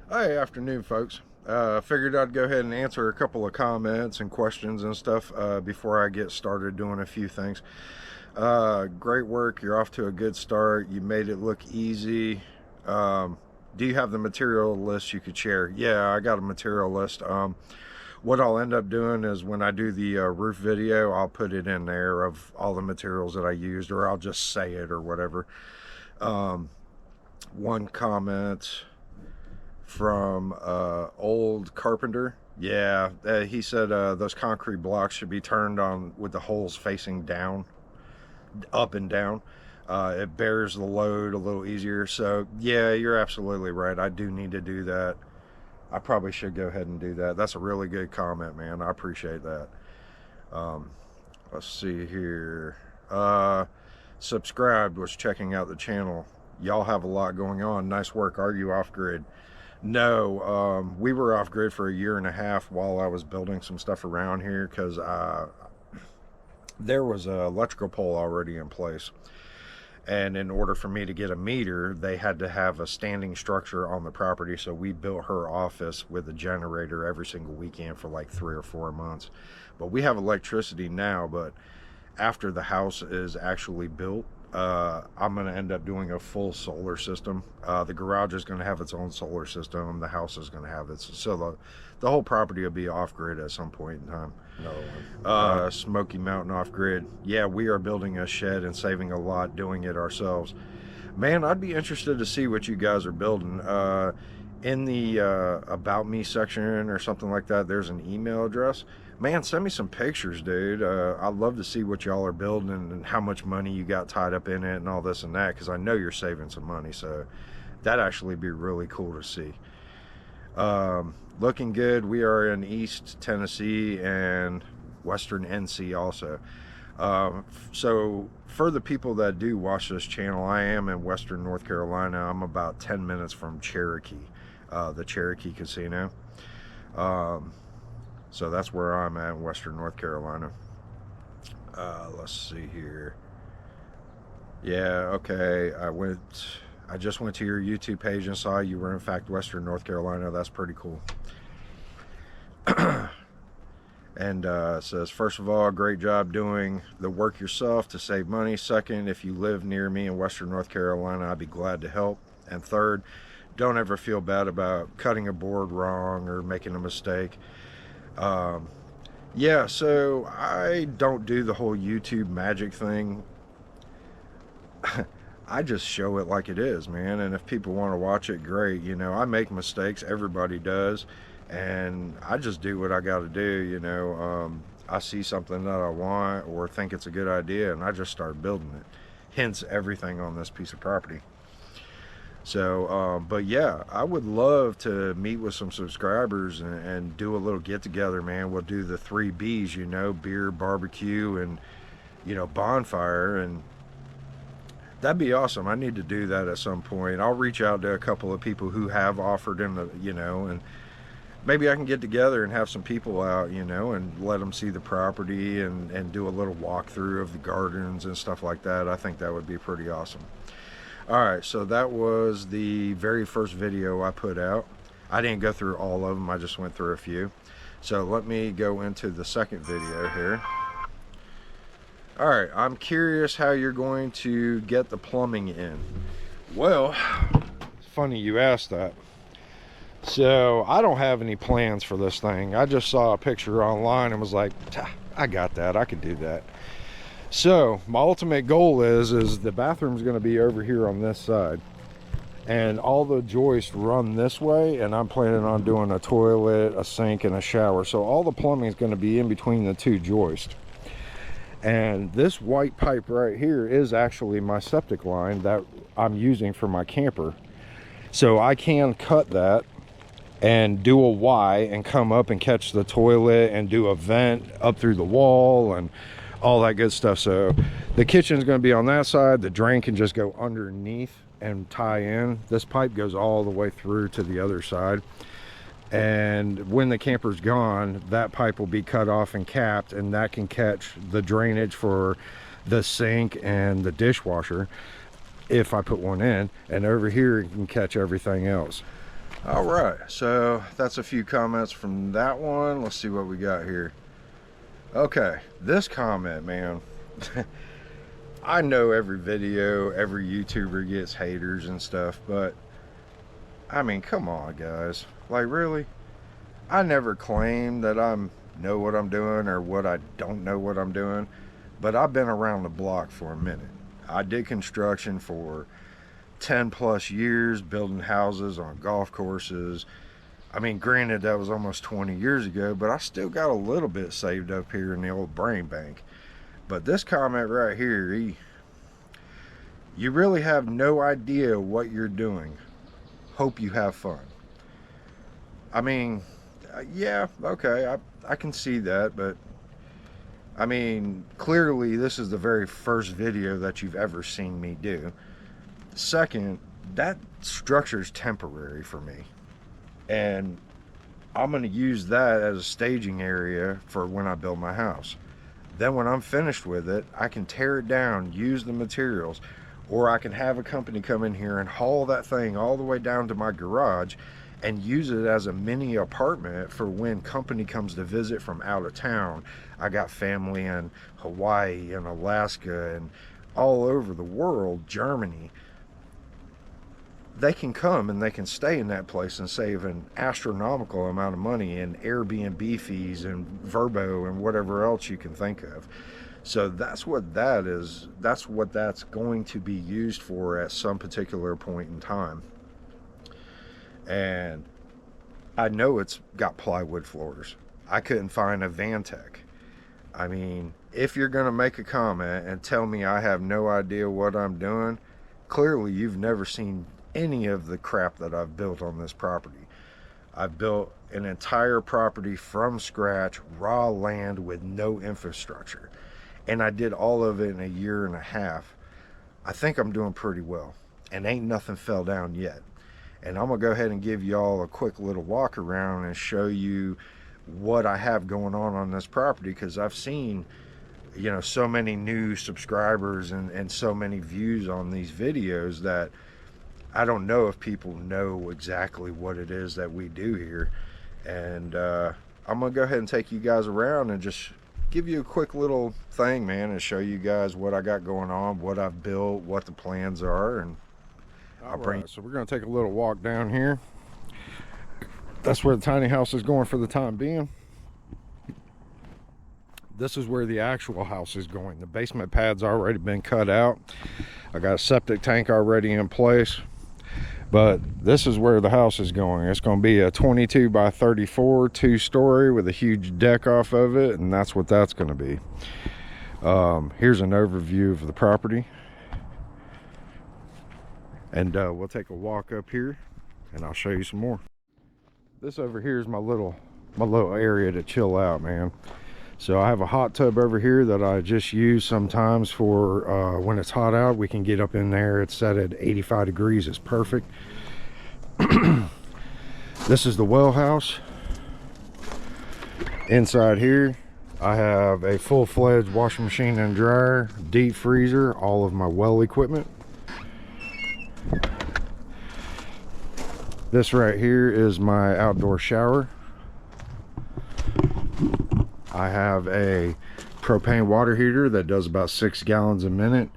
Hey, afternoon, folks. Figured I'd go ahead and answer a couple of comments and questions and stuff before I get started doing a few things. Great work. You're off to a good start. You made it look easy. Do you have the material list you could share? Yeah, I got a material list. What I'll end up doing is when I do the roof video, I'll put it in there of all the materials that I used, or I'll just say it or whatever. One comment from old carpenter, yeah, he said those concrete blocks should be turned on with the holes facing down, up and down. It bears the load a little easier. So yeah, you're absolutely right, I do need to do that. I probably should go ahead and do that. That's a really good comment, man. I appreciate that. Let's see here. Subscribed, was checking out the channel. Y'all have a lot going on. Nice work. Are you off grid? No, we were off grid for a year and a half while I was building some stuff around here because there was an electrical pole already in place. And in order for me to get a meter, they had to have a standing structure on the property. So we built her office with a generator every single weekend for like 3 or 4 months. But we have electricity now, but after the house is actually built, I'm going to end up doing a full solar system. The garage is going to have its own solar system. The house is going to have its. So the whole property will be off grid at some point in time. Another one. Smoky Mountain off grid. Yeah, we are building a shed and saving a lot doing it ourselves. Man, I'd be interested to see what you guys are building. In the About Me section or something like that, there's an email address. Man, send me some pictures, dude. I'd love to see what y'all are building and how much money you got tied up in it and all this and that, because I know you're saving some money, so that'd actually be really cool to see. Looking good. We are in East Tennessee and Western NC also. So for the people that do watch this channel, I am in Western North Carolina. I'm about 10 minutes from Cherokee, the Cherokee Casino. So that's where I'm at in Western North Carolina. Let's see here. Yeah, okay. I just went to your YouTube page and saw you were in fact Western North Carolina. That's pretty cool. And it says, first of all, great job doing the work yourself to save money. Second, if you live near me in Western North Carolina, I'd be glad to help. And third, don't ever feel bad about cutting a board wrong or making a mistake. Yeah, so I don't do the whole YouTube magic thing. I just show it like it is, man. And if people want to watch it, great. You know, I make mistakes. Everybody does. And I just do what I got to do, you know. I see something that I want or think it's a good idea, and I just start building it. Hence everything on this piece of property. So, but yeah, I would love to meet with some subscribers and do a little get together, man. We'll do the 3 B's, you know, beer, barbecue, and, you know, bonfire. And that'd be awesome. I need to do that at some point. I'll reach out to a couple of people who have offered them to, you know, and maybe I can get together and have some people out, you know, and let them see the property and do a little walkthrough of the gardens and stuff like that. I think that would be pretty awesome. Alright, so that was the very first video I put out. I didn't go through all of them, I just went through a few. So let me go into the second video here. Alright, I'm curious how you're going to get the plumbing in. Well, it's funny you asked that. So I don't have any plans for this thing. I just saw a picture online and was like, I got that, I could do that. So my ultimate goal is the bathroom is going to be over here on this side, and all the joists run this way, and I'm planning on doing a toilet, a sink, and a shower. So all the plumbing is going to be in between the 2 joists. And this white pipe right here is actually my septic line that I'm using for my camper. So I can cut that and do a Y and come up and catch the toilet and do a vent up through the wall and all that good stuff. So the kitchen is going to be on that side. The drain can just go underneath and tie in. This pipe goes all the way through to the other side, and when the camper's gone, that pipe will be cut off and capped, and that can catch the drainage for the sink and the dishwasher if I put one in, and over here it can catch everything else. All right, so that's a few comments from that one. Let's see what we got here. Okay, this comment, man. I know every video, every YouTuber gets haters and stuff, but I mean, come on, guys. Like, really? I never claim that I know what I'm doing or what I don't know what I'm doing, but I've been around the block for a minute. I did construction for 10 plus years, building houses on golf courses. I mean, granted, that was almost 20 years ago, but I still got a little bit saved up here in the old brain bank. But this comment right here, you really have no idea what you're doing. Hope you have fun. I mean, yeah, okay, I can see that, but I mean, clearly this is the very first video that you've ever seen me do. Second, that structure is temporary for me, and I'm going to use that as a staging area for when I build my house. Then when I'm finished with it, I can tear it down, use the materials, or I can have a company come in here and haul that thing all the way down to my garage and use it as a mini apartment for when company comes to visit from out of town. I got family in Hawaii and Alaska and all over the world, Germany. They can come and they can stay in that place and save an astronomical amount of money in Airbnb fees and Verbo and whatever else you can think of. So that's what that is. That's what that's going to be used for at some particular point in time. And I know it's got plywood floors. I couldn't find a Vantech. I mean, if you're going to make a comment and tell me I have no idea what I'm doing, clearly you've never seen any of the crap that I've built on this property. I've built an entire property from scratch, raw land with no infrastructure. And I did all of it in a year and a half. I think I'm doing pretty well. And ain't nothing fell down yet. And I'm going to go ahead and give y'all a quick little walk around and show you what I have going on this property, because I've seen, you know, so many new subscribers and so many views on these videos that I don't know if people know exactly what it is that we do here. And I'm going to go ahead and take you guys around and just give you a quick little thing, man, and show you guys what I got going on, what I've built, what the plans are, and I'll bring. Right, so we're going to take a little walk down here. That's where the tiny house is going for the time being. This is where the actual house is going. The basement pad's already been cut out. I got a septic tank already in place. But this is where the house is going. It's going to be a 22 by 34 two-story with a huge deck off of it, and that's what that's going to be. Here's an overview of the property, and we'll take a walk up here and I'll show you some more. This over here is my little area to chill out, man. So I have a hot tub over here that I just use sometimes for when it's hot out. We can get up in there. It's set at 85 degrees. It's perfect. This is the well house. Inside here, I have a full-fledged washing machine and dryer, deep freezer, all of my well equipment. This right here is my outdoor shower. I have a propane water heater that does about 6 gallons a minute,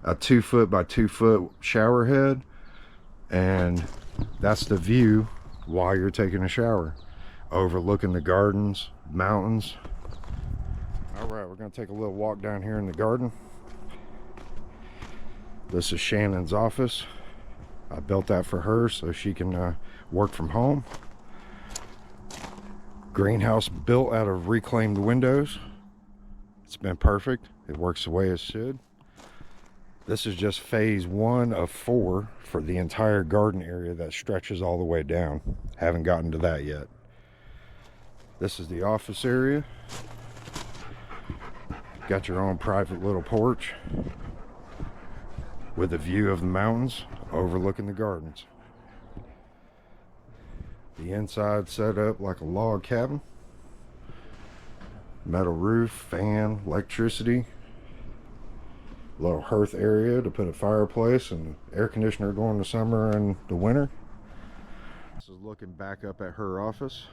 a 2 foot by 2 foot shower head, and that's the view while you're taking a shower, overlooking the gardens, mountains. All right, we're going to take a little walk down here in the garden. This is Shannon's office. I built that for her so she can work from home. Greenhouse built out of reclaimed windows. It's been perfect. It works the way it should. This is just phase 1 of 4 for the entire garden area that stretches all the way down. Haven't gotten to that yet. This is the office area. Got your own private little porch with a view of the mountains overlooking the gardens. The inside set up like a log cabin. Metal roof, fan, electricity. Little hearth area to put a fireplace and air conditioner going to summer and the winter. This is looking back up at her office.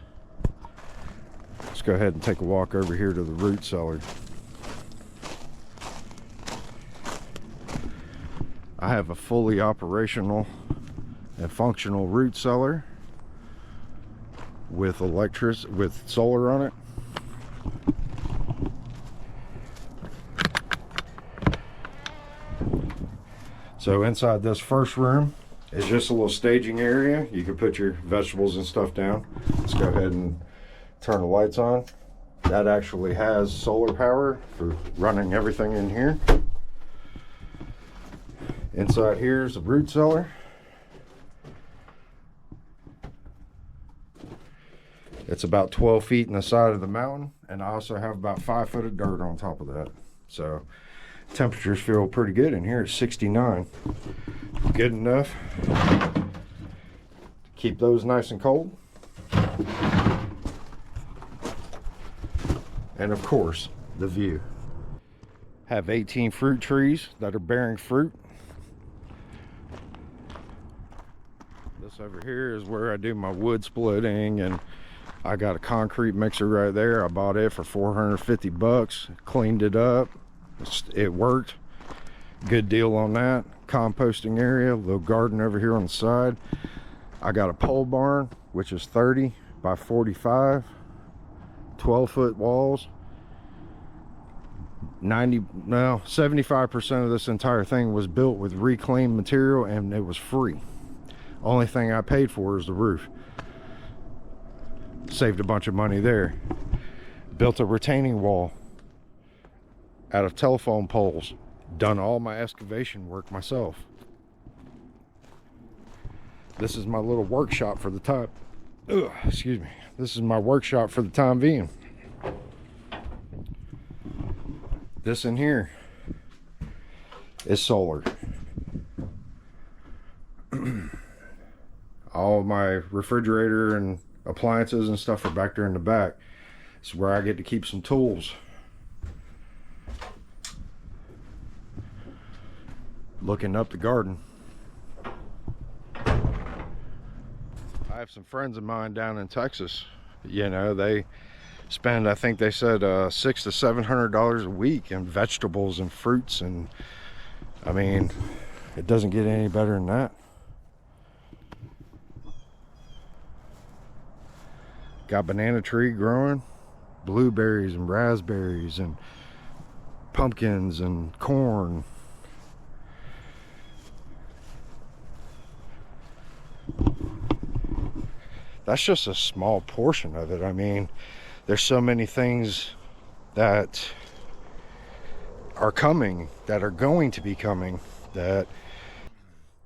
Let's go ahead and take a walk over here to the root cellar. I have a fully operational and functional root cellar with solar on it. So inside this first room is just a little staging area. You can put your vegetables and stuff down. Let's go ahead and turn the lights on. That actually has solar power for running everything in here. Inside here is the root cellar. It's about 12 feet in the side of the mountain, and I also have about 5 foot of dirt on top of that. So temperatures feel pretty good in here. It's 69. Good enough to keep those nice and cold. And of course, the view. Have 18 fruit trees that are bearing fruit. This over here is where I do my wood splitting, and I got a concrete mixer right there. I bought it for 450 bucks, cleaned it up. It worked. Good deal on that. Composting area, little garden over here on the side. I got a pole barn, which is 30 by 45, 12-foot walls. 75% of this entire thing was built with reclaimed material, and it was free. Only thing I paid for is the roof. Saved a bunch of money there. Built a retaining wall out of telephone poles. Done all my excavation work myself. This is my little workshop for the time. Excuse me. This is my workshop for the time being. This in here is solar. All of my refrigerator and appliances and stuff are back there in the back. It's where I get to keep some tools. Looking up the garden. I have some friends of mine down in Texas. You know, they spend, I think they said $600 to $700 a week in vegetables and fruits, and I mean, it doesn't get any better than that. Got banana tree growing, blueberries and raspberries and pumpkins and corn. That's just a small portion of it. I mean, there's so many things that are coming, that are going to be coming, that,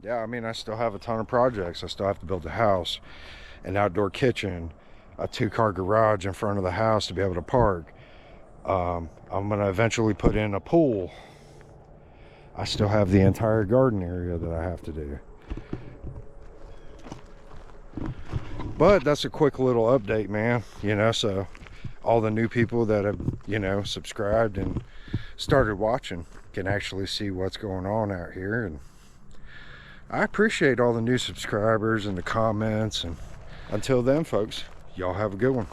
yeah, I mean, I still have a ton of projects. I still have to build a house, an outdoor kitchen, a 2-car garage in front of the house to be able to park. I'm going to eventually put in a pool. I still have the entire garden area that I have to do. But that's a quick little update, man. You know, so all the new people that have, you know, subscribed and started watching can actually see what's going on out here. And I appreciate all the new subscribers and the comments. And until then, folks, y'all have a good one.